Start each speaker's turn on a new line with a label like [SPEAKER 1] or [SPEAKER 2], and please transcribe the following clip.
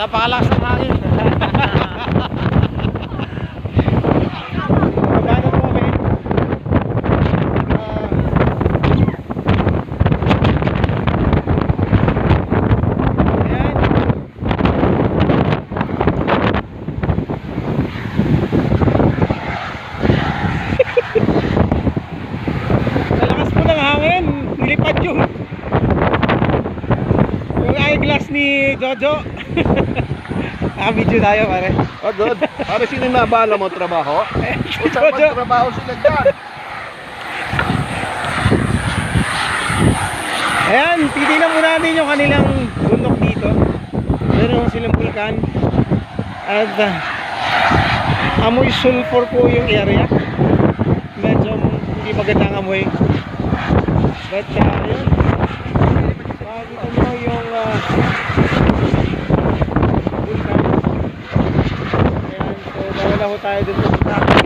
[SPEAKER 1] Napakalakas ng hangin. Paano po kami? Ayan. Malakas po ng hangin. Nilipad yung eyeglass ni Jojo. Video tayo pare.
[SPEAKER 2] O doon, para sino nabala mo trabaho? Usap
[SPEAKER 1] Jojo.
[SPEAKER 2] trabaho sila dyan.
[SPEAKER 1] Ayan, titignan muna natin yung kanilang bundok dito. Meron silang vulkan. At amoy sulfur po yung area. Medyo hindi magandang amoy. But yun, makikita nyo yung vulkan. Ayan, so dahil ho tayo dun sa